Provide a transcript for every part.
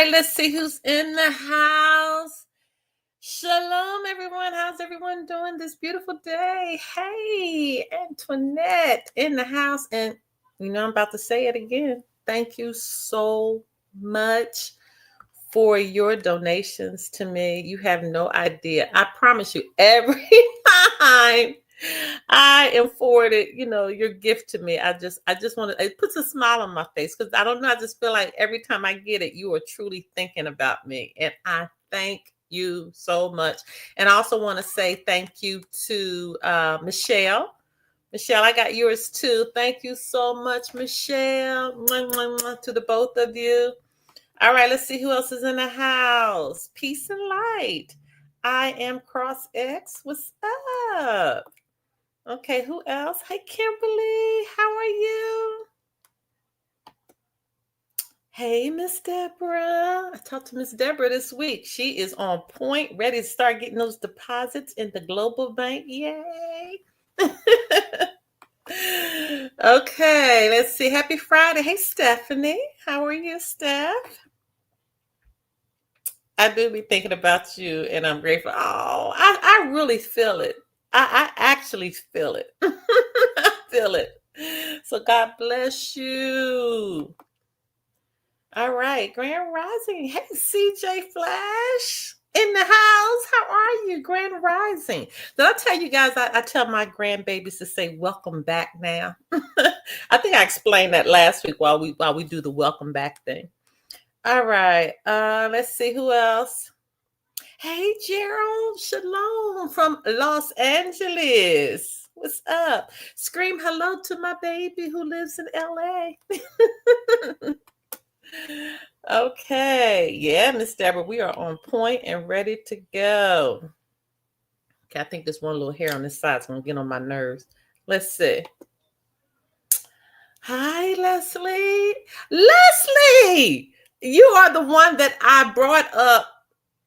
right, let's see who's in the house. Shalom, everyone. How's everyone doing this beautiful day? Hey, Antoinette in the house. And I'm about to say it again. Thank you so much for your donations to me. You have no idea. I promise you, every time I am forwarded, your gift to me, I just want to, it puts a smile on my face because I don't know. I just feel like every time I get it, you are truly thinking about me. And I thank you so much. And I also want to say thank you to Michelle. Michelle, I got yours too. Thank you so much, Michelle. Mwah, mwah, mwah, to the both of you. All right, let's see who else is in the house. Peace and light. I am Cross X. What's up? Okay, who else? Hey, Kimberly. How are you? Hey, Miss Deborah. I talked to Miss Deborah this week. She is on point, ready to start getting those deposits in the Global Bank. Yay. Okay, let's see. Happy Friday. Hey, Stephanie. How are you, Steph? I do be thinking about you, and I'm grateful. Oh, I really feel it. I actually feel it. I feel it. So God bless you. All right, Grand Rising. Hey, CJ Flash in the house. How are you, Grand Rising? Did I tell you guys? I tell my grandbabies to say "Welcome back" now. I think I explained that last week while we do the welcome back thing. All right. Let's see who else. Hey, Gerald. Shalom from Los Angeles. What's up? Scream hello to my baby who lives in LA. Okay. Yeah, Miss Deborah, we are on point and ready to go. Okay, I think there's one little hair on this side. It's going to get on my nerves. Let's see. Hi, Leslie. Leslie, you are the one that I brought up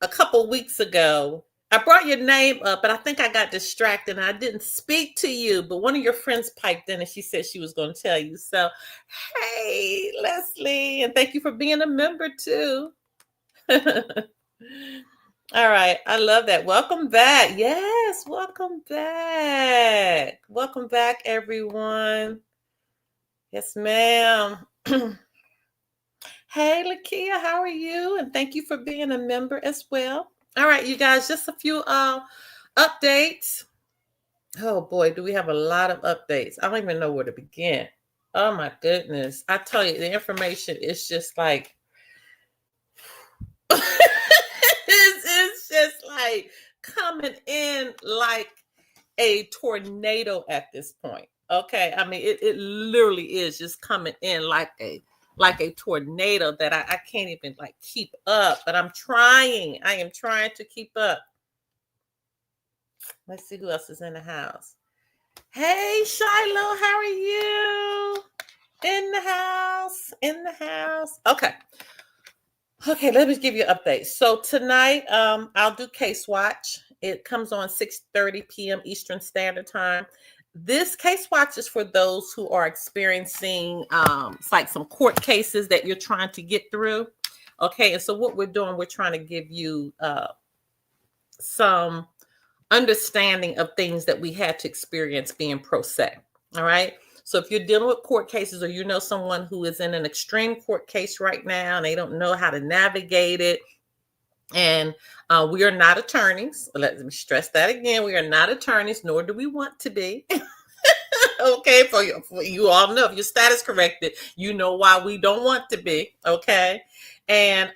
a couple weeks ago. I brought your name up, but I think I got distracted and I didn't speak to you. But one of your friends piped in and she said she was going to tell you. So, hey, Leslie, and thank you for being a member too. All right, I love that. Welcome back. Yes, welcome back. Welcome back, everyone. Yes, ma'am. Hey, Lakia, how are you? And thank you for being a member as well. All right, you guys, just a few updates. Oh boy, do we have a lot of updates. I don't even know where to begin. Oh my goodness. I tell you, the information is just like, it's just like coming in like a tornado at this point. Okay. I mean, it literally is just coming in like a tornado that I can't even like keep up, but I'm trying. I am trying to keep up. Let's see who else is in the house. Hey, Shiloh, how are you? In the house, in the house. Okay. Okay, let me give you an update. So tonight, I'll do Case Watch. It comes on 6:30 p.m. Eastern Standard Time. This Case Watch is for those who are experiencing it's like some court cases that you're trying to get through. Okay, and so what we're doing, we're trying to give you some understanding of things that we had to experience being pro se. All right. So if you're dealing with court cases or you know someone who is in an extreme court case right now and they don't know how to navigate it, and we are not attorneys. Let me stress that again. We are not attorneys, nor do we want to be. Okay, for you all know, if your status corrected, you know why we don't want to be. Okay, and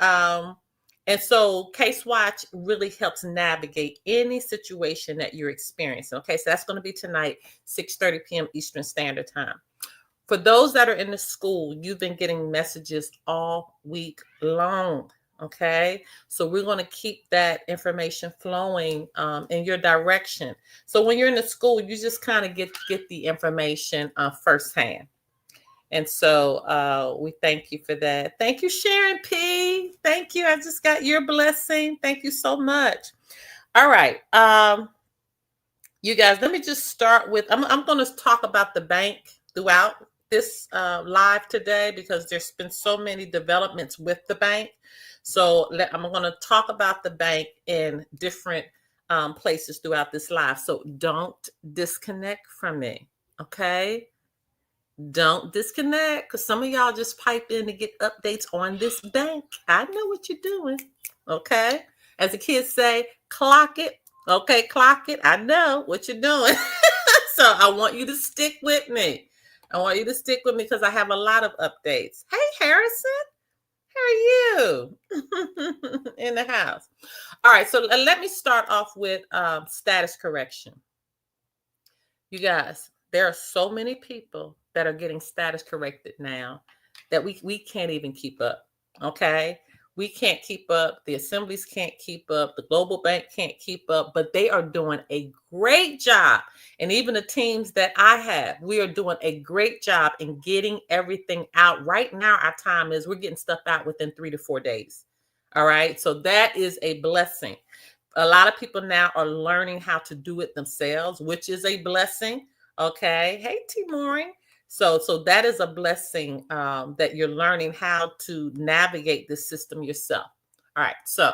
so Case Watch really helps navigate any situation that you're experiencing. Okay, so that's going to be tonight, 6:30 p.m. Eastern Standard Time. For those that are in the school, you've been getting messages all week long. Okay, so we're going to keep that information flowing in your direction. So when you're in the school, you just kind of get the information firsthand. And so we thank you for that. Thank you, Sharon P. Thank you. I just got your blessing. Thank you so much. All right. You guys, let me just start with, I'm going to talk about the bank throughout this live today because there's been so many developments with the bank. So I'm going to talk about the bank in different places throughout this live. So don't disconnect from me. Okay. Don't disconnect, because some of y'all just pipe in to get updates on this bank. I know what you're doing. Okay. As the kids say, clock it. Okay, clock it. I know what you're doing. So I want you to stick with me. I want you to stick with me because I have a lot of updates. Hey, Harrison, how are you? In the house. All right, so let me start off with status correction. You guys, there are so many people that are getting status corrected now that we can't even keep up. Okay. We can't keep up. The assemblies can't keep up. The global bank can't keep up, but they are doing a great job. And even the teams that I have, we are doing a great job in getting everything out. Right now, our time is we're getting stuff out within 3 to 4 days. All right. So that is a blessing. A lot of people now are learning how to do it themselves, which is a blessing. Okay. Hey, Timoring. So that is a blessing that you're learning how to navigate this system yourself. All right. So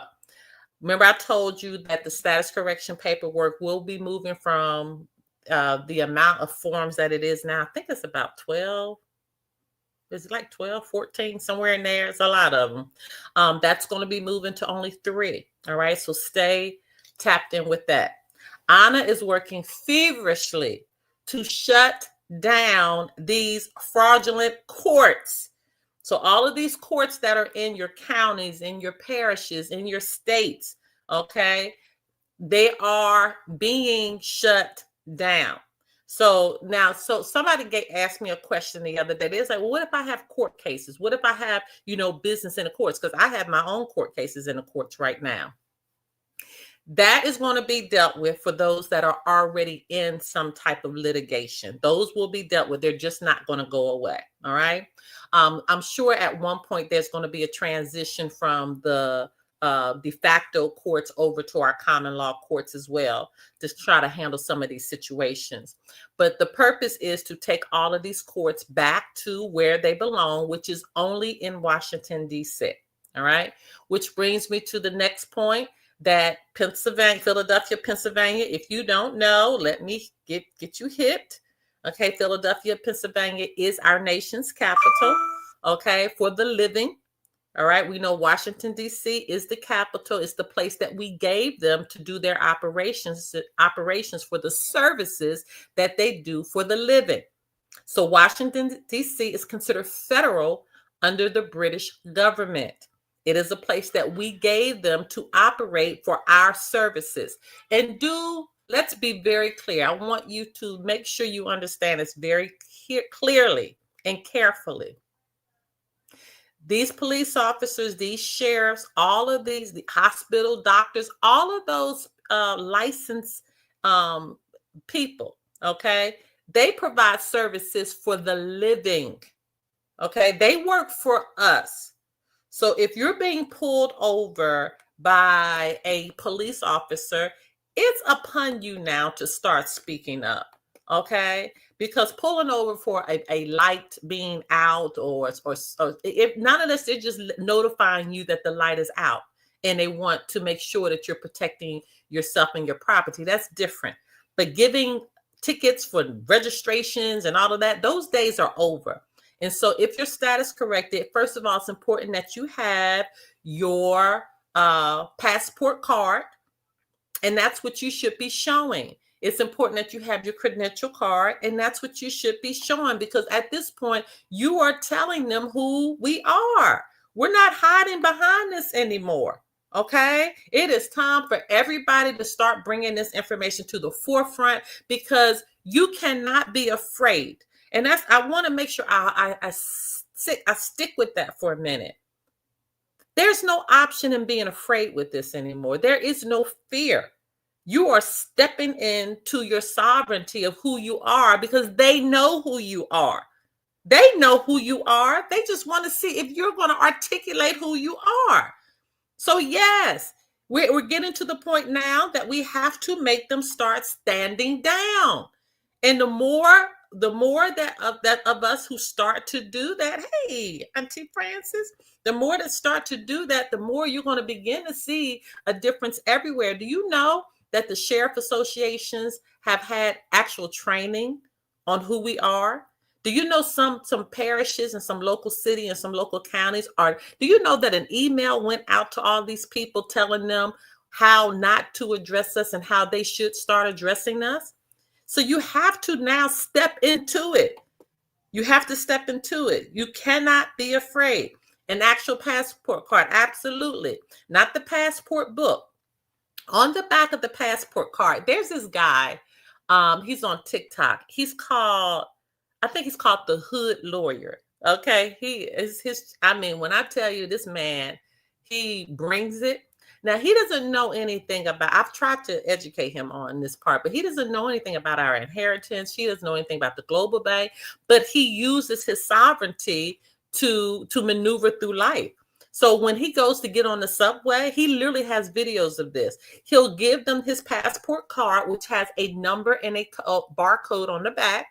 remember, I told you that the status correction paperwork will be moving from the amount of forms that it is now. I think it's about 12. It's like 12, 14, somewhere in there. It's a lot of them. That's going to be moving to only 3. All right. So stay tapped in with that. Anna is working feverishly to shut down these fraudulent courts. So all of these courts that are in your counties, in your parishes, in your states, okay, they are being shut down. So now, somebody asked me a question the other day. They was like, well, what if I have court cases? What if I have, business in the courts? Because I have my own court cases in the courts right now. That is going to be dealt with for those that are already in some type of litigation. Those will be dealt with. They're just not going to go away. All right. I'm sure at one point there's going to be a transition from the de facto courts over to our common law courts as well to try to handle some of these situations. But the purpose is to take all of these courts back to where they belong, which is only in Washington, D.C. All right. Which brings me to the next point. That Philadelphia, Pennsylvania, if you don't know, let me get you hip. Okay, Philadelphia, Pennsylvania is our nation's capital, okay, for the living. All right, we know Washington, D.C. is the capital. It's the place that we gave them to do their operations for the services that they do for the living. So Washington, D.C. is considered federal under the British government. It is a place that we gave them to operate for our services. And let's be very clear. I want you to make sure you understand this very clearly and carefully. These police officers, these sheriffs, all of these, the hospital doctors, all of those licensed people, okay, they provide services for the living. Okay, they work for us. So if you're being pulled over by a police officer, it's upon you now to start speaking up, okay? Because pulling over for a light being out or if none of this, they're just notifying you that the light is out and they want to make sure that you're protecting yourself and your property. That's different. But giving tickets for registrations and all of that, those days are over. And so if your status corrected, first of all, it's important that you have your passport card, and that's what you should be showing. It's important that you have your credential card, and that's what you should be showing, because at this point, you are telling them who we are. We're not hiding behind this anymore. Okay, it is time for everybody to start bringing this information to the forefront, because you cannot be afraid. And I want to make sure I stick with that for a minute. There's no option in being afraid with this anymore. There is no fear. You are stepping into your sovereignty of who you are, because they know who you are. They know who you are. They just want to see if you're going to articulate who you are. So yes, we're getting to the point now that we have to make them start standing down. And the more the more that of us who start to do that, hey, Auntie Francis, the more that start to do that, the more you're going to begin to see a difference everywhere. Do you know that the sheriff associations have had actual training on who we are? Do you know some parishes and some local city and some local counties are? Do you know that an email went out to all these people telling them how not to address us and how they should start addressing us? So you have to now step into it. You have to step into it. You cannot be afraid. An actual passport card, absolutely. Not the passport book. On the back of the passport card, there's this guy. He's on TikTok. I think he's called the Hood Lawyer. Okay. When I tell you this man, he brings it. Now, he doesn't know anything I've tried to educate him on this part, but he doesn't know anything about our inheritance. He doesn't know anything about the global bank, but he uses his sovereignty to maneuver through life. So when he goes to get on the subway, he literally has videos of this. He'll give them his passport card, which has a number and a barcode on the back,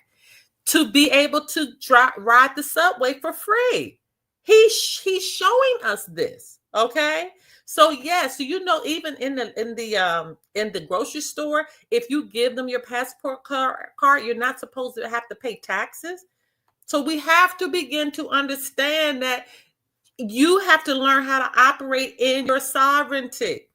to be able to ride the subway for free. He's showing us this, okay? So yes, even in the grocery store, if you give them your passport card, you're not supposed to have to pay taxes. So we have to begin to understand that you have to learn how to operate in your sovereignty.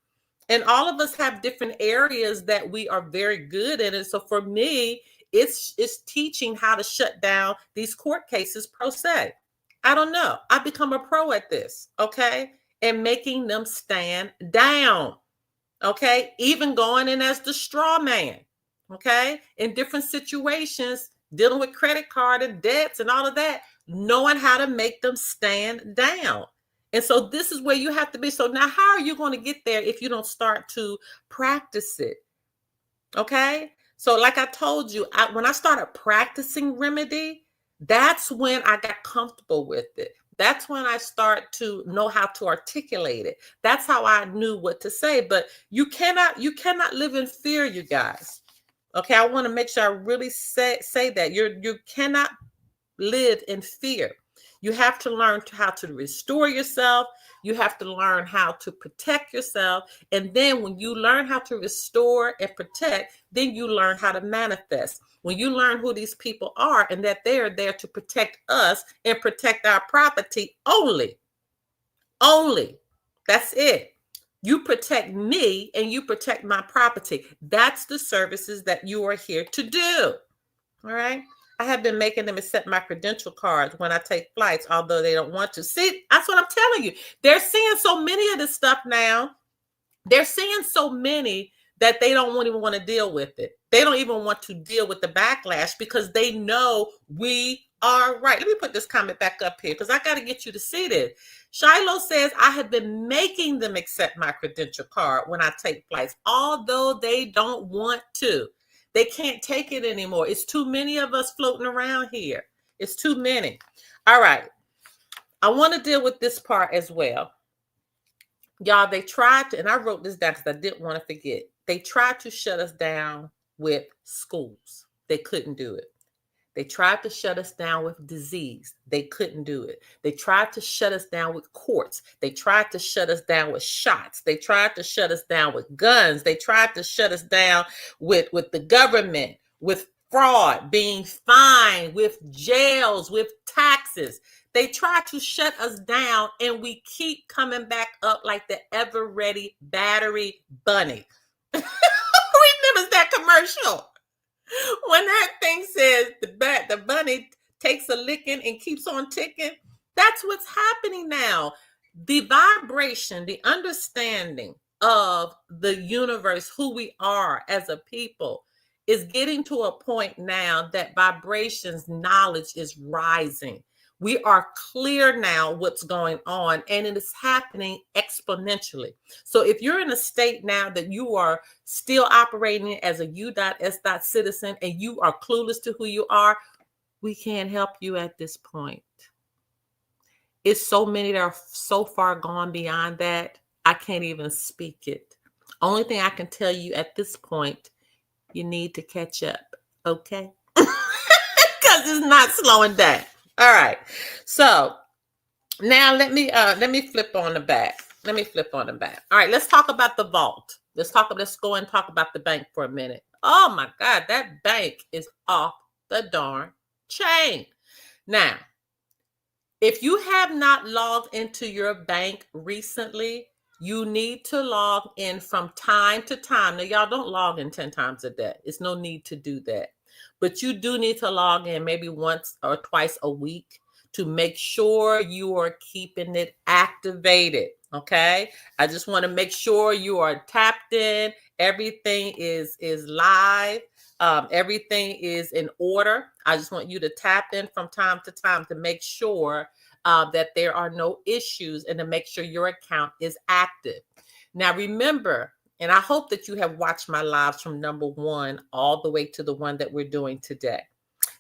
And all of us have different areas that we are very good in. And so for me, it's teaching how to shut down these court cases pro se. I don't know. I've become a pro at this, okay? And making them stand down, okay? Even going in as the straw man, okay? In different situations, dealing with credit card and debts and all of that, knowing how to make them stand down. And so this is where you have to be. So now how are you going to get there if you don't start to practice it? Okay? So like I told you, when I started practicing remedy, that's when I got comfortable with it. That's when I start to know how to articulate it. That's how I knew what to say. But you cannot live in fear, you guys. Okay, I want to make sure I really say that. You cannot live in fear. You have to learn how to restore yourself. You have to learn how to protect yourself. And then when you learn how to restore and protect, then you learn how to manifest. When you learn who these people are and that they are there to protect us and protect our property only. That's it. You protect me and you protect my property. That's the services that you are here to do. All right. I have been making them accept my credential cards when I take flights, although they don't want to. See, that's what I'm telling you. They're seeing so many of this stuff now. They're seeing so many that they don't even want to deal with it. They don't even want to deal with the backlash because they know we are right. Let me put this comment back up here because I got to get you to see this. Shiloh says, I have been making them accept my credential card when I take flights, although they don't want to. They can't take it anymore. It's too many of us floating around here. It's too many. All right. I want to deal with this part as well. Y'all, they tried to, and I wrote this down because I didn't want to forget. They tried to shut us down with schools. They couldn't do it. They tried to shut us down with disease. They couldn't do it. They tried to shut us down with courts. They tried to shut us down with shots. They tried to shut us down with guns. They tried to shut us down with the government, with fraud, being fined, with jails, with taxes. They tried to shut us down, and we keep coming back up like the ever-ready battery bunny. Who remembers that commercial? When that thing says the bunny takes a licking and keeps on ticking, that's what's happening now. The vibration, the understanding of the universe, who we are as a people, is getting to a point now that vibrations, knowledge is rising. We are clear now what's going on, and it is happening exponentially. So if you're in a state now that you are still operating as a U.S. citizen and you are clueless to who you are, we can't help you at this point. It's so many that are so far gone beyond that, I can't even speak it. Only thing I can tell you at this point, you need to catch up, okay? is not slowing down. All right. So now let me flip on the back. Let me flip on the back. All right, let's talk about the vault. Let's go and talk about the bank for a minute. Oh my God, that bank is off the darn chain. Now, if you have not logged into your bank recently, you need to log in from time to time. Now, y'all don't log in 10 times a day. It's no need to do that. But you do need to log in maybe once or twice a week to make sure you are keeping it activated. Okay. I just want to make sure you are tapped in. Everything is live. Everything is in order. I just want you to tap in from time to time to make sure that there are no issues and to make sure your account is active. Now, remember, and I hope that you have watched my lives from number 1 all the way to the one that we're doing today.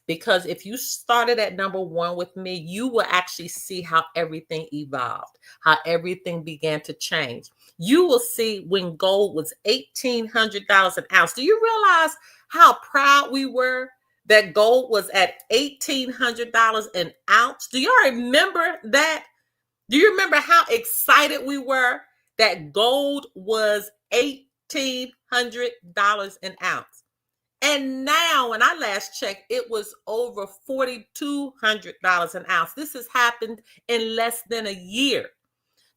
Because if you started at number 1 with me, you will actually see how everything evolved, how everything began to change. You will see when gold was $1,800 an ounce. Do you realize how proud we were that gold was at $1,800 an ounce? Do y'all remember that? Do you remember how excited we were that gold was $1,800 an ounce? And now, when I last checked, it was over $4,200 an ounce. This has happened in less than a year.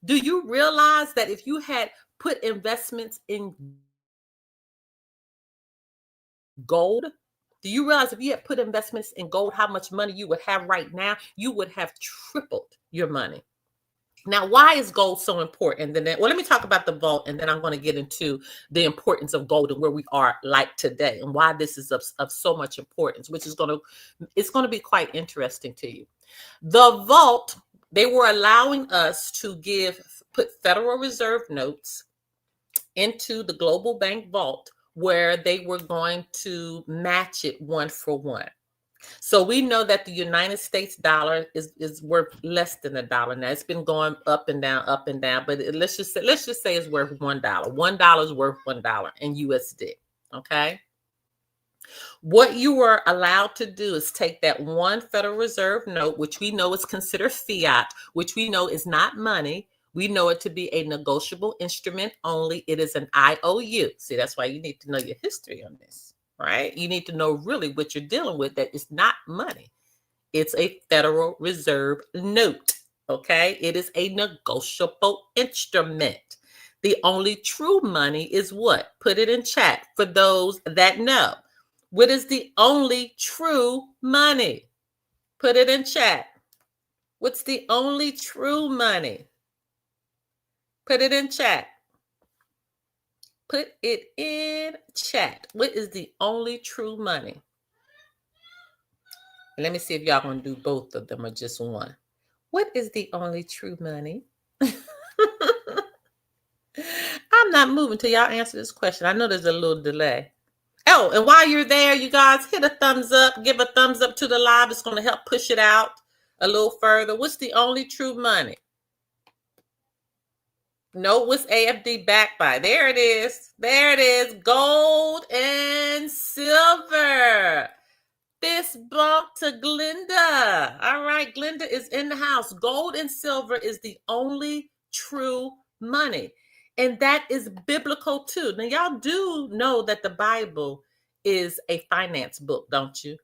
Do you realize that if you had put investments in gold, do you realize if you had put investments in gold, how much money you would have right now? You would have tripled your money. Now, why is gold so important? And then, well, let me talk about the vault, and then I'm going to get into the importance of gold and where we are like today, and why this is of so much importance, which is it's going to be quite interesting to you. The vault, they were allowing us to put Federal Reserve notes into the global bank vault, where they were going to match it 1 for 1. So we know that the United States dollar is worth less than $1. Now it's been going up and down, but let's just say it's worth $1. $1 is worth $1 in USD. Okay. What you are allowed to do is take that one Federal Reserve note, which we know is considered fiat, which we know is not money. We know it to be a negotiable instrument only. It is an IOU. See, that's why you need to know your history on this. Right? You need to know really what you're dealing with, that it's not money. It's a Federal Reserve note. Okay? It is a negotiable instrument. The only true money is what? Put it in chat for those that know. What is the only true money? Put it in chat. What's the only true money? Put it in chat. Put it in chat. What is the only true money? And let me see if y'all gonna do both of them or just one. What is the only true money? I'm not moving till y'all answer this question. I know there's a little delay. Oh, and while you're there, you guys, hit a thumbs up. Give a thumbs up to the live. It's going to help push it out a little further. What's the only true money? No, what's AFD backed by? There it is. There it is. Gold and silver. Fist bump to Glenda. All right, Glenda is in the house. Gold and silver is the only true money. And that is biblical too. Now, y'all do know that the Bible is a finance book, don't you?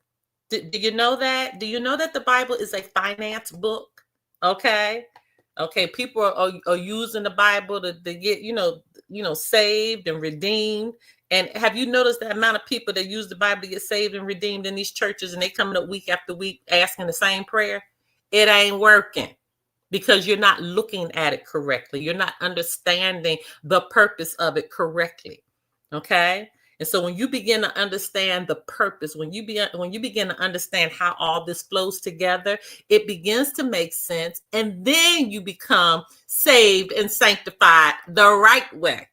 Do you know that? Do you know that the Bible is a finance book? Okay. Okay, people are using the Bible to get, saved and redeemed. And have you noticed the amount of people that use the Bible to get saved and redeemed in these churches, and they coming up week after week asking the same prayer? It ain't working because you're not looking at it correctly. You're not understanding the purpose of it correctly. Okay? And so when you begin to understand the purpose, when you begin to understand how all this flows together, it begins to make sense. And then you become saved and sanctified the right way.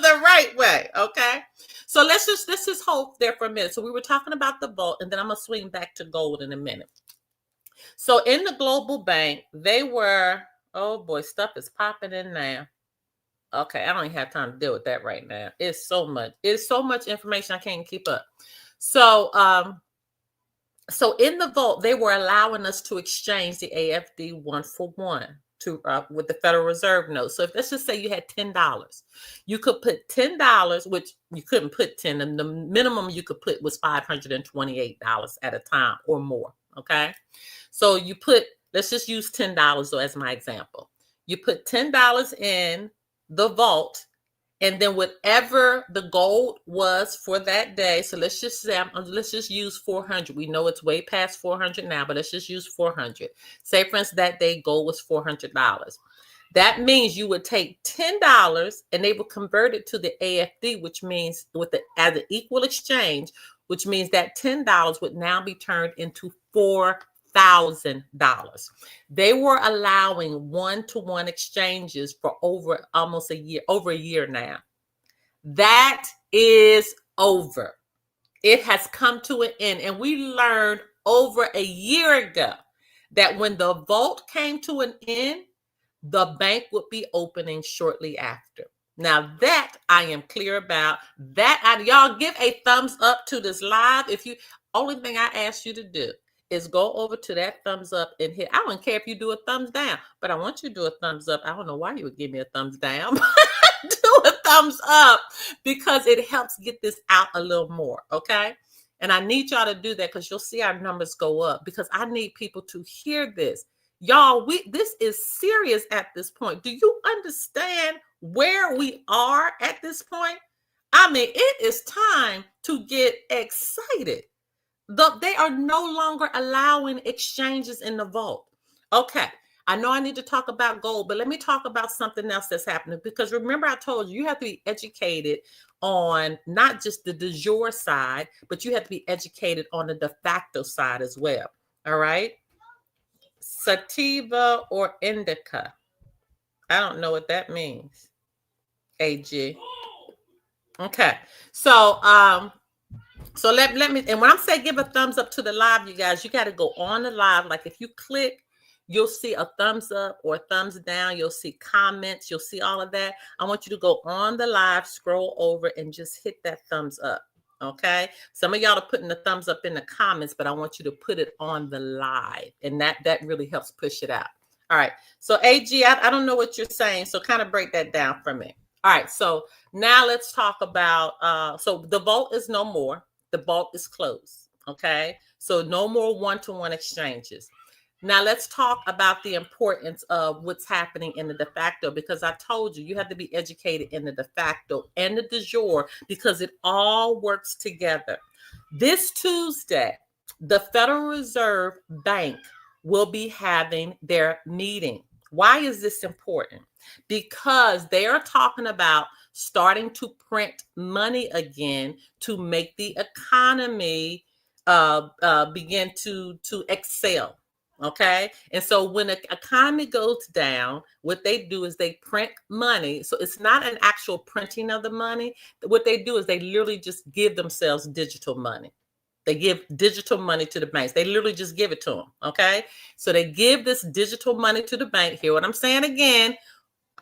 The right way. Okay. So let's just hold there for a minute. So we were talking about the vault, and then I'm going to swing back to gold in a minute. So in the global bank, they were, oh boy, stuff is popping in now. Okay, I don't even have time to deal with that right now. It's so much information I can't keep up. So So in the vault, they were allowing us to exchange the AFD 1-for-1 to with the Federal Reserve note. So if let's just say you had $10, you could put $10, which you couldn't put 10, and the minimum you could put was $528 at a time or more. Okay, so you put, let's just use $10 as my example. You put $10 in the vault, and then whatever the gold was for that day, so let's just say, let's just use 400. We know it's way past 400 now, but let's just use 400. Say, for instance, that day gold was $400. That means you would take $10 and they would convert it to the AFD, which means as an equal exchange, which means that $10 would now be turned into $4,000. They were allowing one-to-one exchanges for over a year now. That is over. It has come to an end. And we learned over a year ago that when the vault came to an end, the bank would be opening shortly after. Now that I am clear about that. Y'all give a thumbs up to this live. If you, only thing I ask you to do is go over to that thumbs up and hit. I don't care if you do a thumbs down, but I want you to do a thumbs up. I don't know why you would give me a thumbs down. Do a thumbs up because it helps get this out a little more. Okay. And I need y'all to do that because you'll see our numbers go up, because I need people to hear this. Y'all, this is serious at this point. Do you understand where we are at this point? I mean, it is time to get excited. They are no longer allowing exchanges in the vault. Okay, I know I need to talk about gold, but let me talk about something else that's happening, because remember I told you have to be educated on not just the de jure side, but you have to be educated on the de facto side as well. All right. Sativa or indica. I don't know what that means. AG. Okay. So let me, and when I'm saying give a thumbs up to the live, you guys, you got to go on the live. Like if you click, you'll see a thumbs up or a thumbs down. You'll see comments. You'll see all of that. I want you to go on the live, scroll over, and just hit that thumbs up. Okay. Some of y'all are putting the thumbs up in the comments, but I want you to put it on the live, and that really helps push it out. All right. So AG, I don't know what you're saying, so kind of break that down for me. All right. So now let's talk about, so the vault is no more. The vault is closed. Okay. So no more one-to-one exchanges. Now let's talk about the importance of what's happening in the de facto, because I told you, you have to be educated in the de facto and the de jure, because it all works together. This Tuesday, the Federal Reserve Bank will be having their meeting. Why is this important? Because they are talking about starting to print money again to make the economy begin to excel. Okay. And so when the economy goes down, what they do is they print money. So it's not an actual printing of the money. What they do is they literally just give themselves digital money. They give digital money to the banks. They literally just give it to them. Okay. So they give this digital money to the bank. Hear what I'm saying again?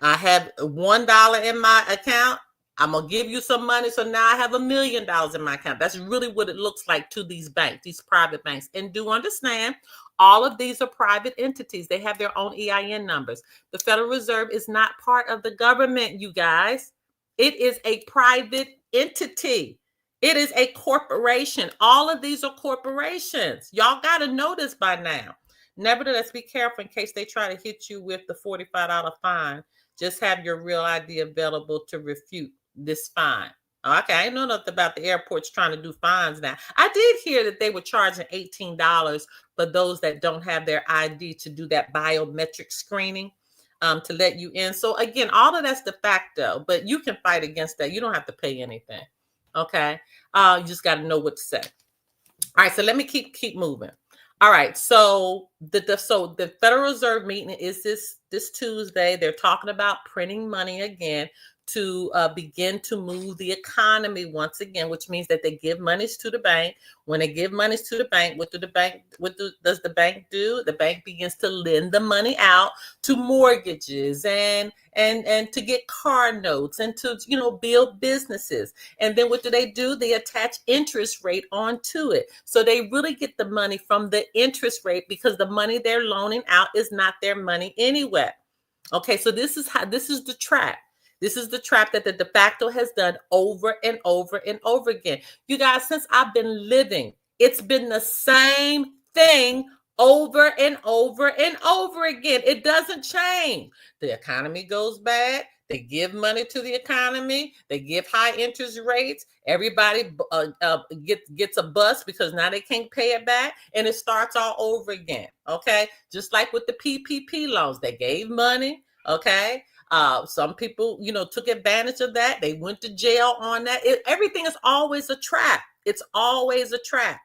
I have $1 in my account. I'm going to give you some money. So now I have $1 million in my account. That's really what it looks like to these banks, these private banks. And do understand, all of these are private entities. They have their own EIN numbers. The Federal Reserve is not part of the government, you guys. It is a private entity. It is a corporation. All of these are corporations. Y'all got to know this by now. Nevertheless, be careful in case they try to hit you with the $45 fine. Just have your real ID available to refute this fine. Okay, I know nothing about the airports trying to do fines now. I did hear that they were charging $18 for those that don't have their ID to do that biometric screening to let you in. So again, all of that's de facto, but you can fight against that. You don't have to pay anything. Okay, you just got to know what to say. All right, so let me keep moving. All right, so the Federal Reserve meeting is this Tuesday. They're talking about printing money again to begin to move the economy once again, which means that they give monies to the bank. When they give monies to the bank, does the bank do? The bank begins to lend the money out to mortgages and to get car notes and to, build businesses. And then what do? They attach interest rate onto it. So they really get the money from the interest rate because the money they're loaning out is not their money anyway. Okay, so this is the trap. This is the trap that the de facto has done over and over and over again. You guys, since I've been living, it's been the same thing over and over and over again. It doesn't change. The economy goes bad. They give money to the economy. They give high interest rates. Everybody gets a bust because now they can't pay it back. And it starts all over again. Okay. Just like with the PPP loans, they gave money. Okay. Some people, took advantage of that. They went to jail on that. Everything is always a trap. It's always a trap.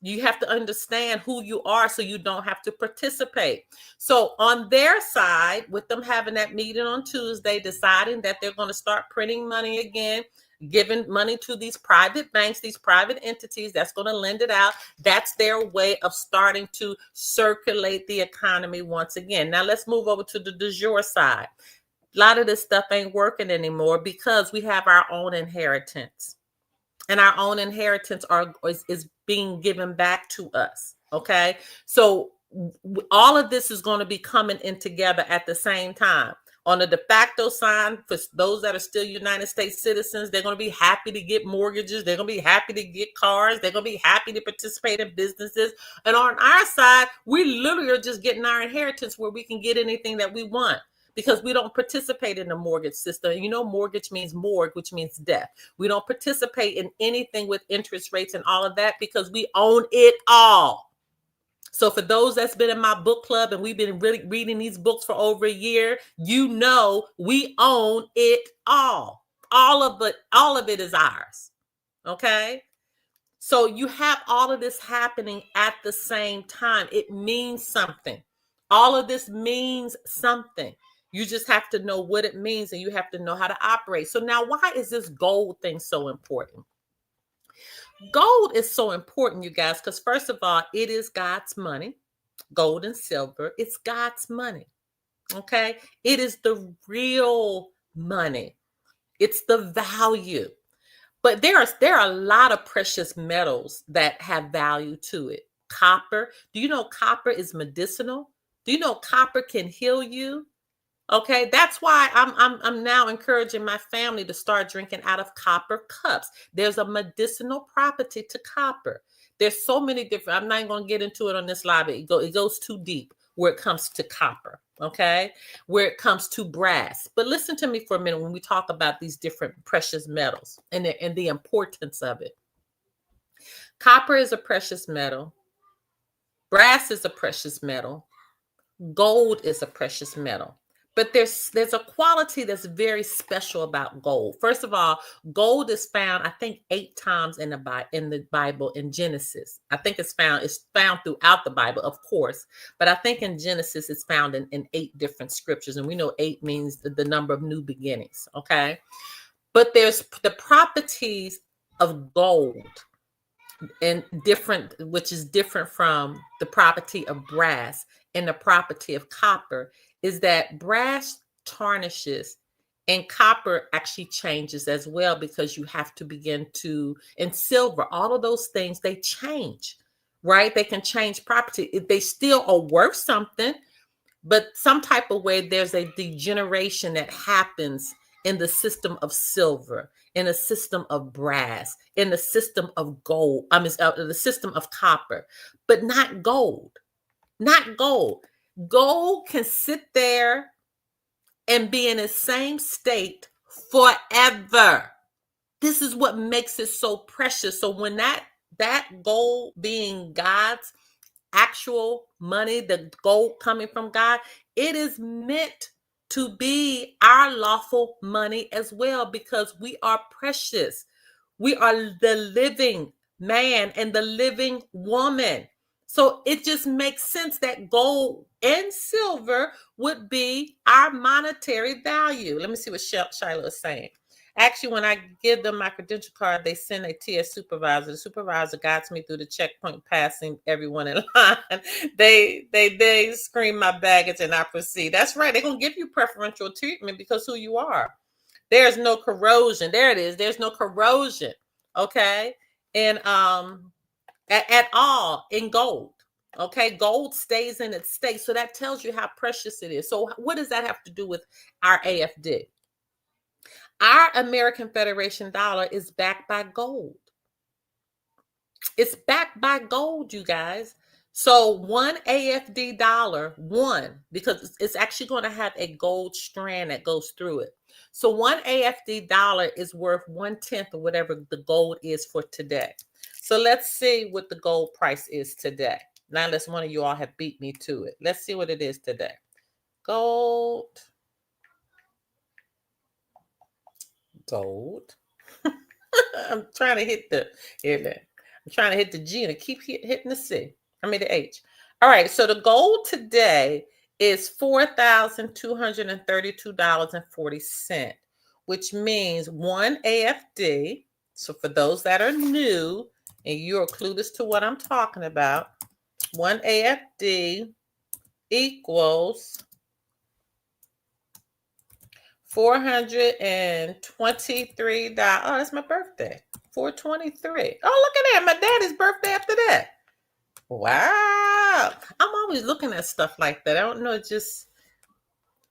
You have to understand who you are so you don't have to participate. So on their side, with them having that meeting on Tuesday, deciding that they're going to start printing money again, giving money to these private banks, these private entities that's going to lend it out. That's their way of starting to circulate the economy once again. Now let's move over to the du jour side. A lot of this stuff ain't working anymore because we have our own inheritance. And our own inheritance is being given back to us. Okay. So all of this is going to be coming in together at the same time. On the de facto side, for those that are still United States citizens, they're going to be happy to get mortgages. They're going to be happy to get cars. They're going to be happy to participate in businesses. And on our side, we literally are just getting our inheritance where we can get anything that we want, because we don't participate in the mortgage system. Mortgage means morgue, which means death. We don't participate in anything with interest rates and all of that because we own it all. So for those that's been in my book club and we've been really reading these books for over a year, we own it all. All of it is ours. Okay? So you have all of this happening at the same time. It means something. All of this means something. You just have to know what it means and you have to know how to operate. So now, why is this gold thing so important? Gold is so important, you guys, because first of all, it is God's money. Gold and silver, it's God's money. Okay? It is the real money. It's the value. But there are a lot of precious metals that have value to it. Copper. Do you know copper is medicinal? Do you know copper can heal you? Okay, that's why I'm now encouraging my family to start drinking out of copper cups. There's a medicinal property to copper. There's so many different, I'm not even going to get into it on this live. It goes too deep where it comes to copper, okay? Where it comes to brass. But listen to me for a minute when we talk about these different precious metals and the importance of it. Copper is a precious metal. Brass is a precious metal. Gold is a precious metal. But there's a quality that's very special about gold. First of all, gold is found, I think, 8 times in the Bible in Genesis. I think it's found throughout the Bible, of course. But I think in Genesis, it's found in 8 different scriptures. And we know 8 means the number of new beginnings. Okay. But there's the properties of gold and different, which is different from the property of brass and the property of copper, is that brass tarnishes and copper actually changes as well, because you have to begin to, and silver, all of those things, they change, right? They can change property. They still are worth something, but some type of way there's a degeneration that happens in the system of silver, in the system of brass, in the system of gold, the system of copper, but not gold. Not gold. Gold can sit there and be in the same state forever. This is what makes it so precious. So when that gold being God's actual money, the gold coming from God, it is meant to be our lawful money as well, because we are precious. We are the living man and the living woman. So it just makes sense that gold and silver would be our monetary value. Let me see what Shiloh is saying. Actually, when I give them my credential card, they send a TS supervisor. The supervisor guides me through the checkpoint, passing everyone in line. They screen my baggage and I proceed. That's right. They're gonna give you preferential treatment because who you are. There's no corrosion. There it is. There's no corrosion. Okay, and at all in gold. Okay, gold stays in its state. So that tells you how precious it is. So what does that have to do with our AFD? Our American Federation dollar is backed by gold. It's backed by gold, you guys. So one AFD dollar, because it's actually going to have a gold strand that goes through it. So one AFD dollar is worth 1/10 of whatever the gold is for today. So let's see what the gold price is today. Now, unless one of you all have beat me to it. Let's see what it is today. Gold. I'm trying to hit the I'm trying to hit the G and I keep hitting the C. I mean the H. All right, so the gold today is $4,232.40, which means one AFD. So for those that are new and you're clueless to what I'm talking about, one AFD equals $423. Oh, that's my birthday. 423. Oh, look at that. My daddy's birthday after that. Wow. I'm always looking at stuff like that. I don't know.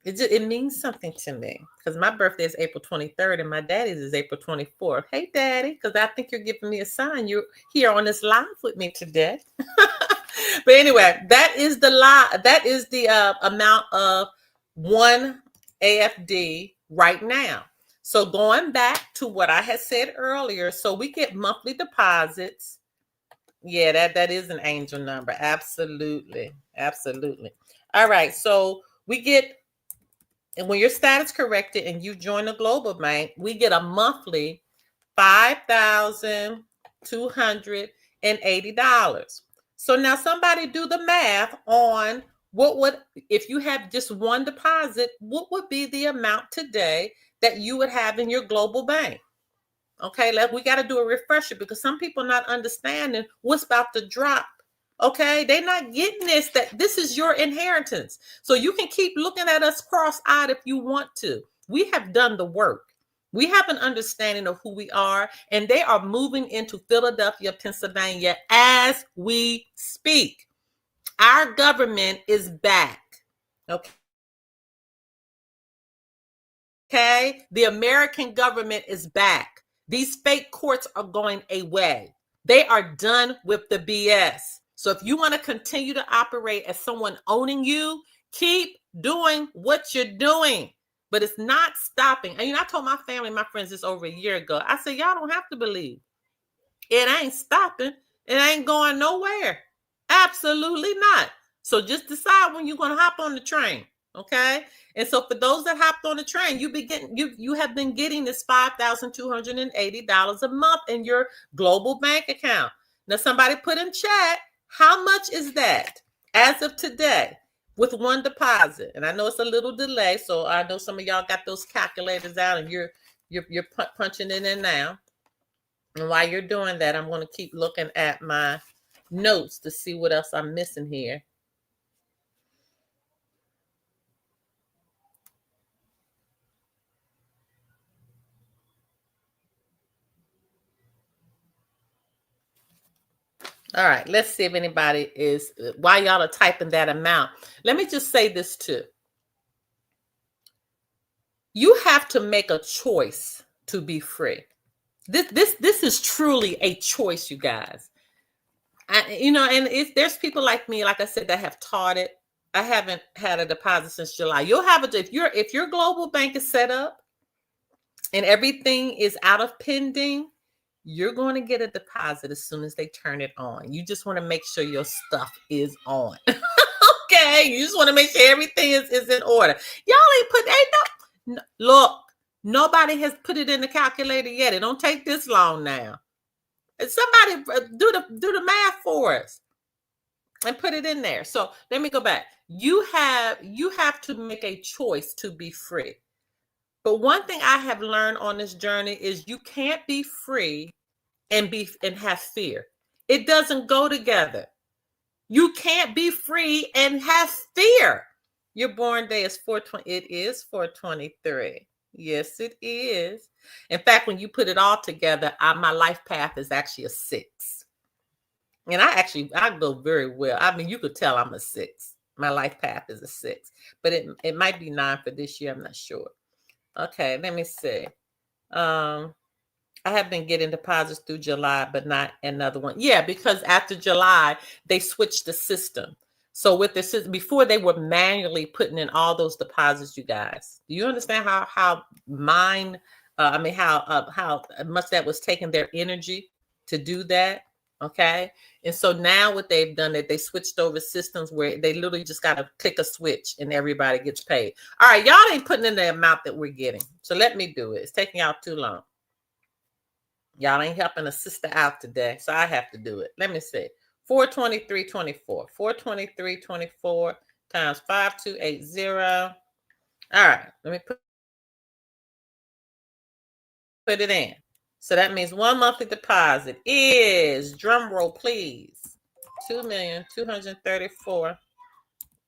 It means something to me because my birthday is April 23rd and my daddy's is April 24th. Hey, Daddy, because I think you're giving me a sign. You're here on this live with me today. But anyway, that is the amount of one AFD right now. So going back to what I had said earlier, so we get monthly deposits. Yeah, that is an angel number. Absolutely. Absolutely. All right. So we get, and when your status corrected and you join the global bank, we get a monthly $5,280. So now somebody do the math on what would, if you have just one deposit, what would be the amount today that you would have in your global bank? Okay, we got to do a refresher because some people not understanding what's about to drop. Okay, they're not getting that this is your inheritance. So you can keep looking at us cross-eyed if you want to. We have done the work. We have an understanding of who we are, and they are moving into Philadelphia, Pennsylvania as we speak. Our government is back. Okay, the American government is back. These fake courts are going away. They are done with the BS. So if you want to continue to operate as someone owning you, keep doing what you're doing. But it's not stopping. And I told my family, my friends, this over a year ago. I said, y'all don't have to believe. It ain't stopping. It ain't going nowhere. Absolutely not. So just decide when you're going to hop on the train. Okay. And so for those that hopped on the train, you have been getting this $5,280 a month in your global bank account. Now somebody put in chat, how much is that as of today with one deposit? And I know it's a little delay, so I know some of y'all got those calculators out and you're punching it in now. And while you're doing that, I'm going to keep looking at my notes to see what else I'm missing here. All right, let's see if anybody is, while y'all are typing that amount, let me just say this too. You have to make a choice to be free. This is truly a choice, you guys. And there's people like me, like I said, that have taught it. I haven't had a deposit since July. You'll have it if your global bank is set up and everything is out of pending. You're going to get a deposit as soon as they turn it on. You just want to make sure your stuff is on. Okay, you just want to make sure everything is in order. Look, nobody has put it in the calculator yet. It don't take this long now. And somebody do the math for us. and put it in there. So let me go back. You have to make a choice to be free. But one thing I have learned on this journey is you can't be free and have fear. It doesn't go together. You can't be free and have fear. Your born day is 420. It is 423. Yes, it is. In fact, when you put it all together, my life path is actually a 6. And I go very well. I mean, you could tell I'm a 6. My life path is a 6, but it might be 9 for this year. I'm not sure. Okay, let me see. I have been getting deposits through July, but not another one. Yeah, because after July, they switched the system. So with the system, before they were manually putting in all those deposits, you guys. Do you understand how how much that was taking their energy to do that? Okay. And so now what they've done is they switched over systems where they literally just got to click a switch and everybody gets paid. All right, y'all ain't putting in the amount that we're getting. So let me do it. It's taking y'all too long. Y'all ain't helping a sister out today, so I have to do it. Let me see. 423.24. 423.24 times 5280. All right, let me put it in. So that means one monthly deposit is, drum roll please, 2,234,000.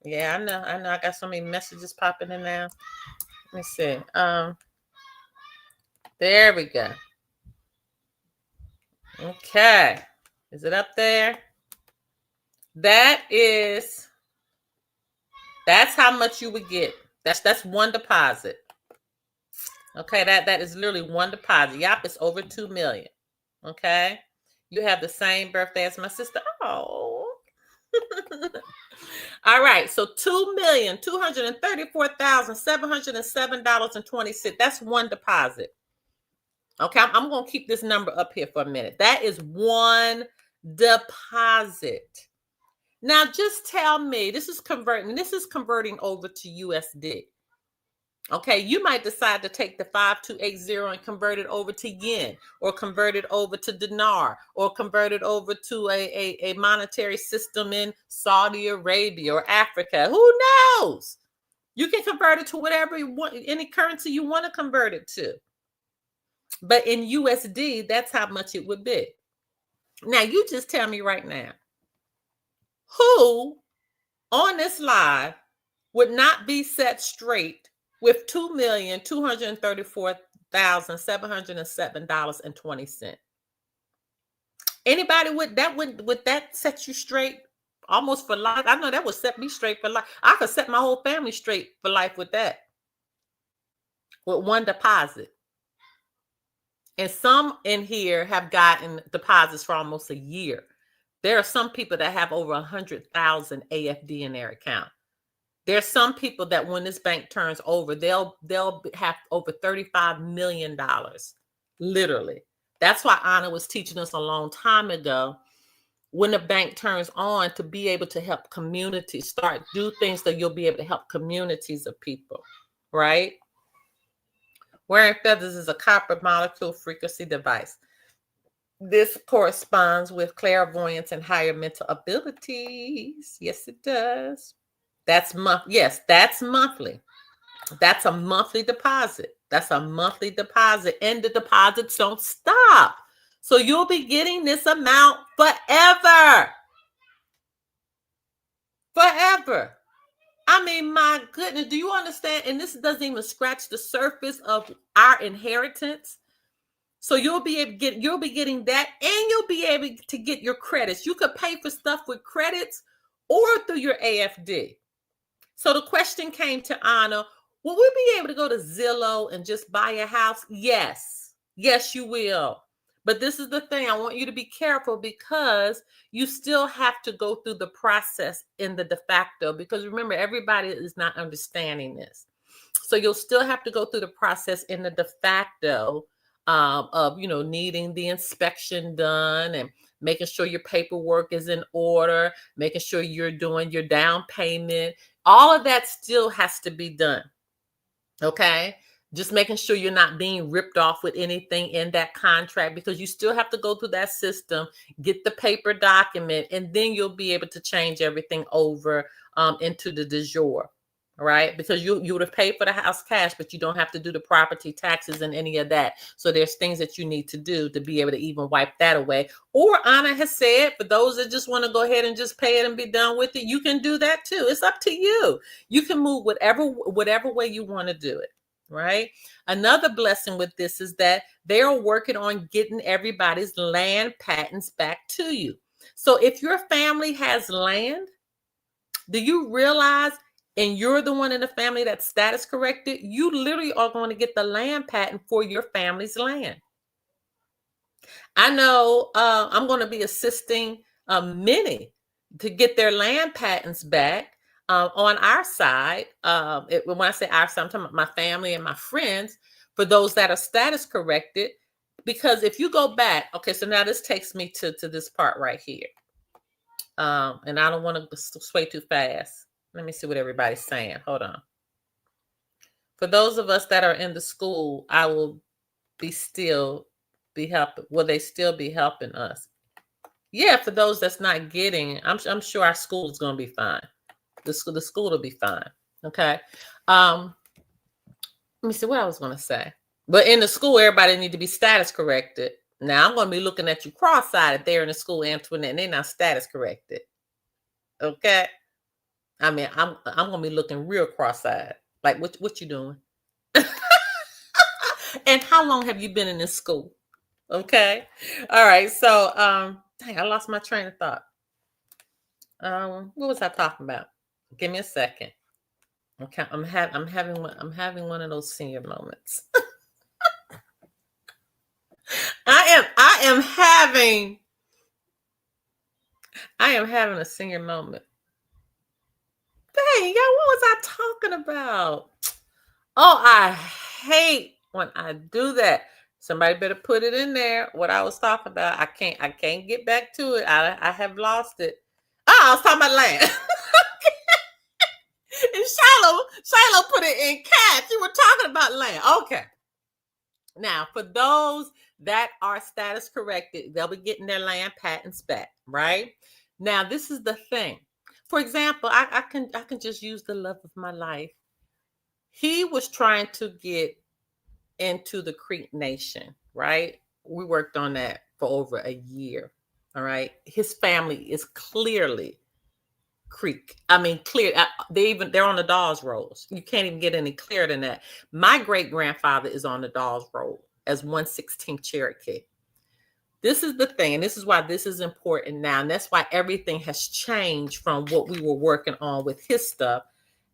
Yeah, I know. I got so many messages popping in now. Let me see. There we go. Okay. Is it up there? That's how much you would get. That's one deposit. Okay, that is literally one deposit. Yep, it's over 2 million. Okay. You have the same birthday as my sister. Oh. All right, so $2,234,707.20. That's one deposit. Okay, I'm going to keep this number up here for a minute. That is one deposit. Now, just tell me, this is converting over to USD. Okay, you might decide to take the 5280 and convert it over to yen, or convert it over to dinar, or convert it over to a monetary system in Saudi Arabia or Africa. Who knows? You can convert it to whatever you want, any currency you want to convert it to. But in USD, that's how much it would be. Now, you just tell me right now, who on this live would not be set straight with $2,234,707.20? Anybody would that set you straight almost for life? I know that would set me straight for life. I could set my whole family straight for life with that. With one deposit. And some in here have gotten deposits for almost a year. There are some people that have over 100,000 AFD in their account. There's some people that when this bank turns over, they'll have over $35 million, literally. That's why Anna was teaching us a long time ago, when the bank turns on, to be able to help communities, do things that you'll be able to help communities of people, right? Wearing feathers is a copper molecule frequency device. This corresponds with clairvoyance and higher mental abilities. Yes, it does. That's yes, that's monthly. That's a monthly deposit. That's a monthly deposit. And the deposits don't stop. So you'll be getting this amount forever. Forever. I mean, my goodness, do you understand? And this doesn't even scratch the surface of our inheritance. So you'll be getting that, and you'll be able to get your credits. You could pay for stuff with credits or through your AFD. So the question came to Anna, will we be able to go to Zillow and just buy a house? Yes. Yes, you will. But this is the thing. I want you to be careful, because you still have to go through the process in the de facto, because remember, everybody is not understanding this. So you'll still have to go through the process in the de facto of, needing the inspection done and making sure your paperwork is in order, making sure you're doing your down payment. All of that still has to be done. Okay. Just making sure you're not being ripped off with anything in that contract, because you still have to go through that system, get the paper document, and then you'll be able to change everything over into the de jure. Right? Because you would have paid for the house cash, but you don't have to do the property taxes and any of that. So there's things that you need to do to be able to even wipe that away. Or Anna has said, for those that just want to go ahead and just pay it and be done with it, you can do that too. It's up to you. You can move whatever way you want to do it. Right? Another blessing with this is that they are working on getting everybody's land patents back to you. So if your family has land, do you realize, and you're the one in the family that's status corrected, you literally are going to get the land patent for your family's land. I know I'm going to be assisting many to get their land patents back on our side. When I say our side, I'm talking about my family and my friends, for those that are status corrected. Because if you go back, okay, so now this takes me to this part right here. And I don't want to sway too fast. Let me see what everybody's saying. Hold on. For those of us that are in the school, I will be helping. Will they still be helping us? Yeah, for those that's not getting, I'm sure our school is going to be fine. The school will be fine. Okay. Let me see what I was going to say. But in the school, everybody need to be status corrected. Now I'm going to be looking at you cross-eyed there in the school, Antoinette, and they're not status corrected. Okay. I mean, I'm going to be looking real cross-eyed. Like, what you doing? And how long have you been in this school? Okay. All right. So, dang, I lost my train of thought. What was I talking about? Give me a second. Okay. I'm having one of those senior moments. I am having a senior moment. Dang, y'all, what was I talking about? Oh, I hate when I do that. Somebody better put it in there. What I was talking about. I can't get back to it. I have lost it. Oh, I was talking about land. And Shiloh put it in cats. You were talking about land. Okay. Now, for those that are status corrected, they'll be getting their land patents back, right? Now, this is the thing. For example, I can just use the love of my life. He was trying to get into the Creek Nation, right? We worked on that for over a year. All right. His family is clearly Creek. I mean, clear. They're on the Dawes Rolls. You can't even get any clearer than that. My great grandfather is on the Dawes Roll as 1/16 Cherokee. This is the thing, and this is why this is important now. And that's why everything has changed from what we were working on with his stuff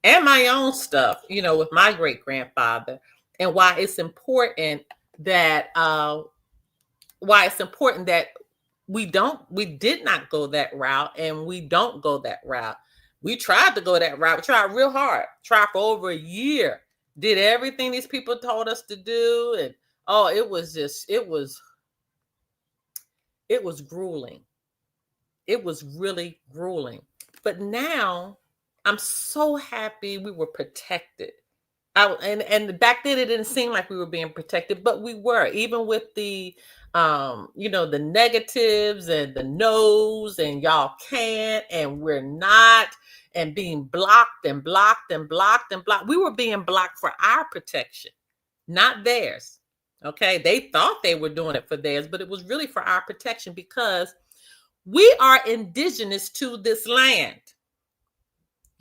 and my own stuff, with my great grandfather, and why it's important that we did not go that route, and we don't go that route. We tried to go that route. We tried real hard. Tried for over a year. Did everything these people told us to do, and it was grueling. It was really grueling. But now I'm so happy we were protected. And back then it didn't seem like we were being protected, but we were, even with the the negatives and the no's and y'all can't and we're not, and being blocked and blocked and blocked and blocked. We were being blocked for our protection, not theirs. Okay. They thought they were doing it for theirs, but it was really for our protection, because we are indigenous to this land.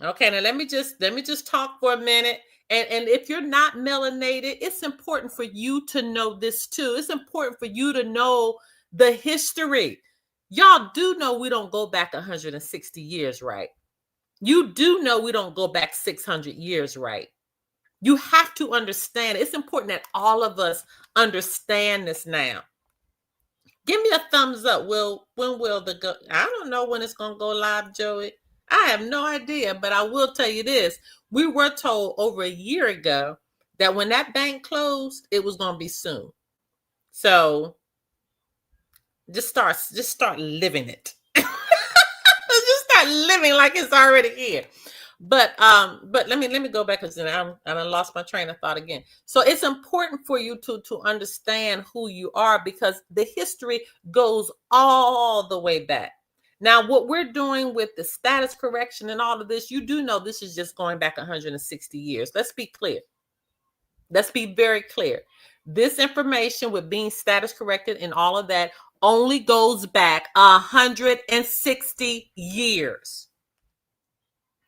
Okay. Now let me just talk for a minute. And if you're not melanated, it's important for you to know this too. It's important for you to know the history. Y'all do know we don't go back 160 years, right? You do know we don't go back 600 years, right? You have to understand. It's important that all of us understand this now. Give me a thumbs up. When will I don't know when it's going to go live, Joey. I have no idea, but I will tell you this. We were told over a year ago that when that bank closed, it was going to be soon. So just start living it. Just start living like it's already here. But let me go back, because I lost my train of thought again. So it's important for you to understand who you are, because the history goes all the way back. Now, what we're doing with the status correction and all of this, you do know this is just going back 160 years. Let's be clear. Let's be very clear. This information with being status corrected and all of that only goes back 160 years.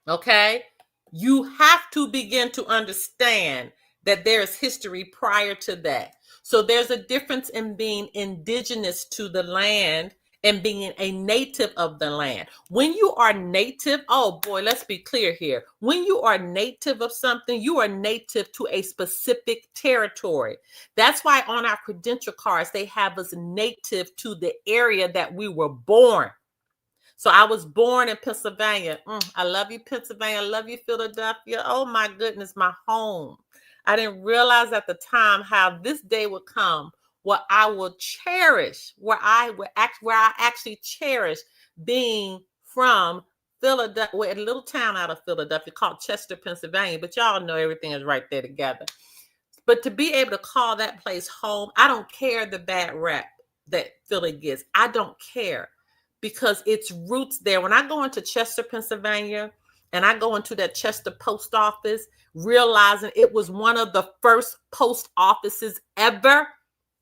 Okay? You have to begin to understand that there is history prior to that. So there's a difference in being indigenous to the land and being a native of the land. When you are native, oh boy, let's be clear here. When you are native of something, you are native to a specific territory. That's why on our credential cards, they have us native to the area that we were born. So I was born in Pennsylvania. I love you, Pennsylvania. I love you, Philadelphia. Oh my goodness, my home. I didn't realize at the time how this day would come where I will cherish, where I actually cherish being from Philadelphia, a little town out of Philadelphia called Chester, Pennsylvania. But y'all know everything is right there together. But to be able to call that place home, I don't care the bad rap that Philly gets. I don't care, because its roots there. When I go into Chester, Pennsylvania, and I go into that Chester post office, realizing it was one of the first post offices ever.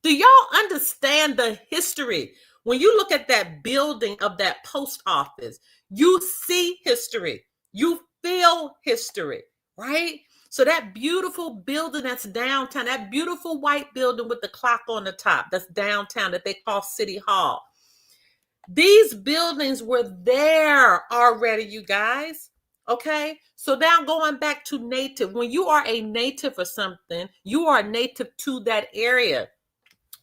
Do y'all understand the history? When you look at that building of that post office, you see history. You feel history, right? So that beautiful building that's downtown, that beautiful white building with the clock on the top, that's downtown, that they call City Hall. These buildings were there already, you guys. Okay. So now going back to native, when you are a native or something, you are native to that area.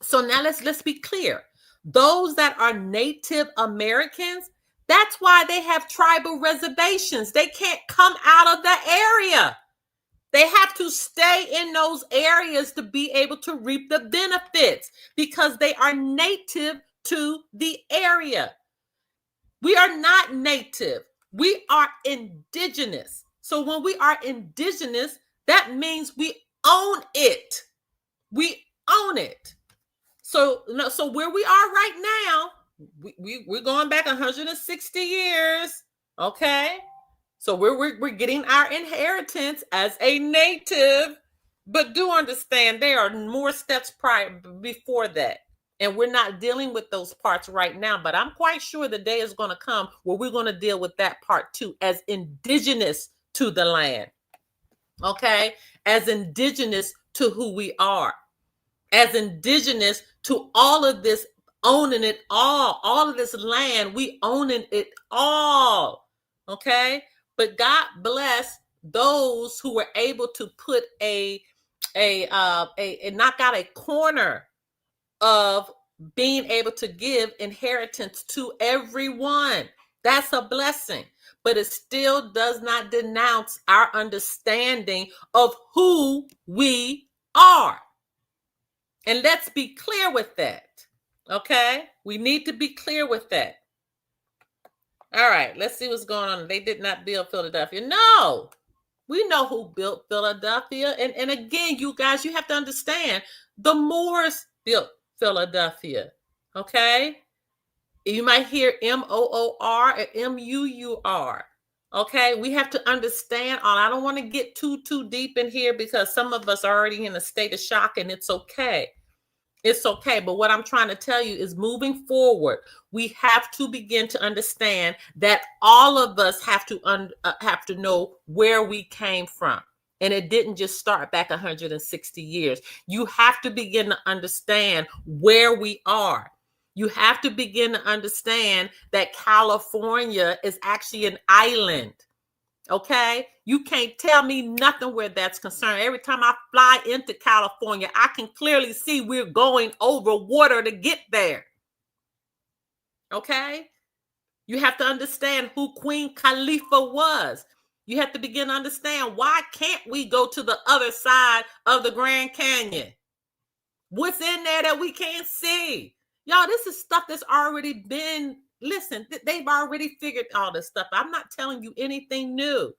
So now let's be clear. Those that are Native Americans, that's why they have tribal reservations. They can't come out of the area. They have to stay in those areas to be able to reap the benefits, because they are native to the area. We are not native. We are indigenous. So when we are indigenous, that means we own it. We own it. So where we are right now, we're going back 160 years. Okay. So we're getting our inheritance as a native, but do understand there are more steps before that. And we're not dealing with those parts right now, but I'm quite sure the day is going to come where we're going to deal with that part too, as indigenous to the land. Okay? As indigenous to who we are. As indigenous to all of this, owning it all of this land, we owning it all. Okay? But God bless those who were able to put a knock out a corner of being able to give inheritance to everyone. That's a blessing, but it still does not denounce our understanding of who we are. And let's be clear with that. Okay? We need to be clear with that. All right, let's see what's going on. They did not build Philadelphia. No, we know who built Philadelphia. And again, you guys, you have to understand, the Moors built Philadelphia. Okay? You might hear M-O-O-R or M-U-U-R. Okay? We have to understand all. I don't want to get too deep in here, because some of us are already in a state of shock, and it's okay. It's okay. But what I'm trying to tell you is, moving forward, we have to begin to understand that all of us have to know where we came from. And it didn't just start back 160 years. You have to begin to understand where we are. You have to begin to understand that California is actually an island. Okay? You can't tell me nothing where that's concerned. Every time I fly into California, I can clearly see we're going over water to get there. Okay? You have to understand who Queen Khalifa was. You have to begin to understand, why can't we go to the other side of the Grand Canyon? What's in there that we can't see? Y'all, this is stuff that's already been, listen, they've already figured all this stuff. I'm not telling you anything new.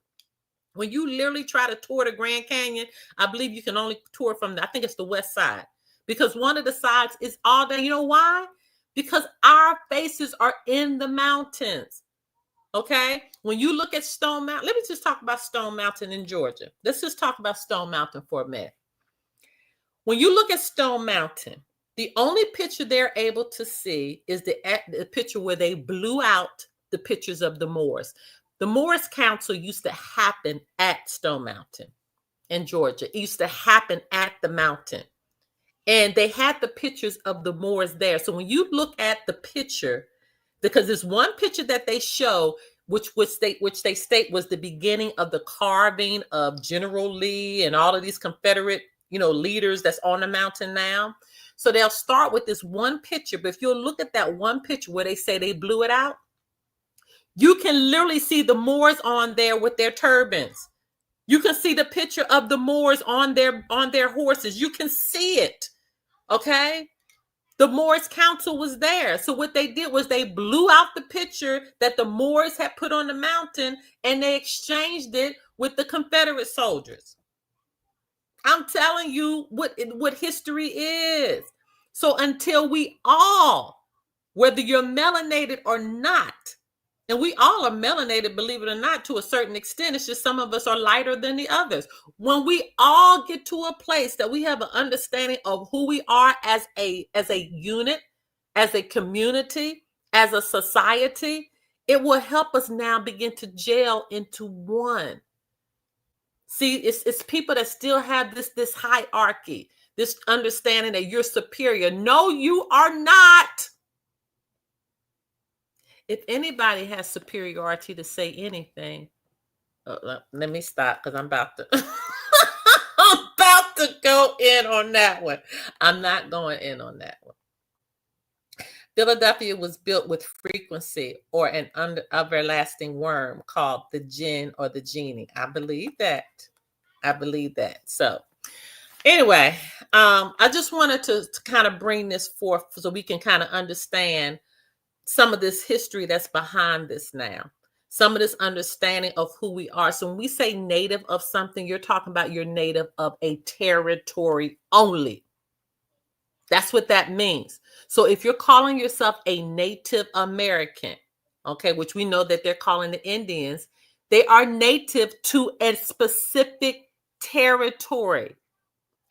When you literally try to tour the Grand Canyon, I believe you can only tour from, I think it's the west side, because one of the sides is all day. You know why? Because our faces are in the mountains. Okay. When you look at Stone Mountain, let me just talk about Stone Mountain in Georgia. Let's just talk about Stone Mountain for a minute. When you look at Stone Mountain, the only picture they're able to see is the picture where they blew out the pictures of the Moors. The Moors Council used to happen at Stone Mountain in Georgia. It used to happen at the mountain. And they had the pictures of the Moors there. So when you look at the picture, because there's one picture that they show, which they state was the beginning of the carving of General Lee and all of these Confederate, leaders that's on the mountain now. So they'll start with this one picture, but if you'll look at that one picture where they say they blew it out, you can literally see the Moors on there with their turbans. You can see the picture of the Moors on their horses. You can see it. Okay. The Moors Council was there. So what they did was they blew out the picture that the Moors had put on the mountain and they exchanged it with the Confederate soldiers. I'm telling you what history is. So until we all, whether you're melanated or not, and we all are melanated, believe it or not, to a certain extent. It's just some of us are lighter than the others. When we all get to a place that we have an understanding of who we are as a unit, as a community, as a society, it will help us now begin to gel into one. See, it's people that still have this hierarchy, this understanding that you're superior. No, you are not. If anybody has superiority to say anything, let me stop because I'm about to I'm about to go in on that one. I'm not going in on that one. Philadelphia was built with frequency or an everlasting worm called the jinn or the genie. I believe that. So anyway, I just wanted to kind of bring this forth so we can kind of understand some of this history that's behind this now, some of this understanding of who we are. So when we say native of something, you're talking about you're native of a territory only. That's what that means. So if you're calling yourself a Native American, okay, which we know that they're calling the Indians, they are native to a specific territory.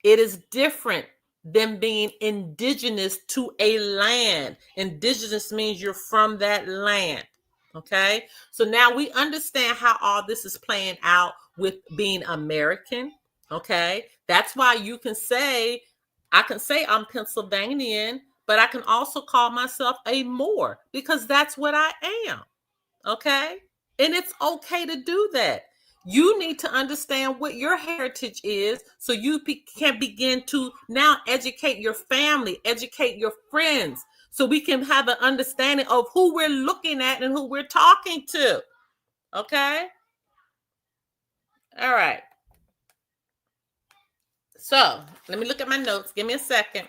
It is different than being indigenous to a land. Indigenous means you're from that land. Okay. So now we understand how all this is playing out with being American. Okay. That's why you can say, I can say I'm Pennsylvanian, but I can also call myself a Moor because that's what I am. Okay. And it's okay to do that. You need to understand what your heritage is so you can begin to now educate your family, educate your friends, so we can have an understanding of who we're looking at and who we're talking to. Okay? All right. So let me look at my notes. Give me a second.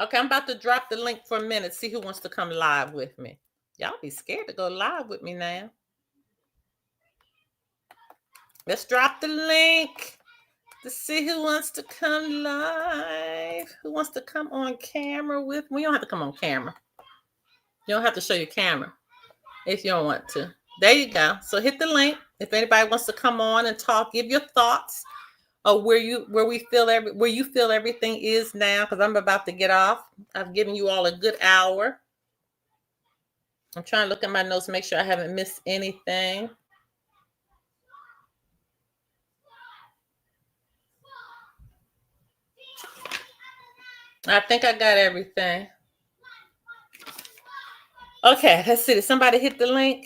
Okay, I'm about to drop the link for a minute. See who wants to come live with me. Y'all be scared to go live with me now. Let's drop the link to see who wants to come live. Who wants to come on camera with me? You don't have to come on camera. You don't have to show your camera if you don't want to. There you go. So hit the link. If anybody wants to come on and talk, give your thoughts of where you feel everything is now, because I'm about to get off. I've given you all a good hour. I'm trying to look at my notes, make sure I haven't missed anything. I think I got everything. Okay, let's see. Did somebody hit the link?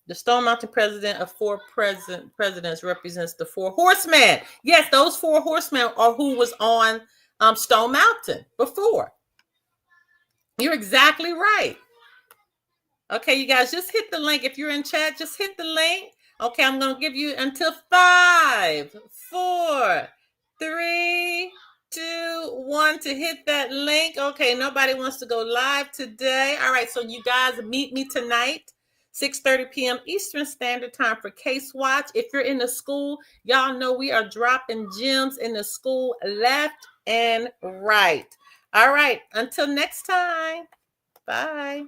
The Stone Mountain president of four presidents represents the four horsemen. Yes, those four horsemen are who was on Stone Mountain before. You're exactly right. Okay, you guys, just hit the link. If you're in chat, just hit the link. Okay, I'm going to give you until 5, 4, 3, 2, 1 to hit that link. Okay, nobody wants to go live today. All right, so you guys meet me tonight, 6:30 p.m. Eastern Standard Time for Case Watch. If you're in the school, y'all know we are dropping gems in the school left and right. All right. Until next time. Bye.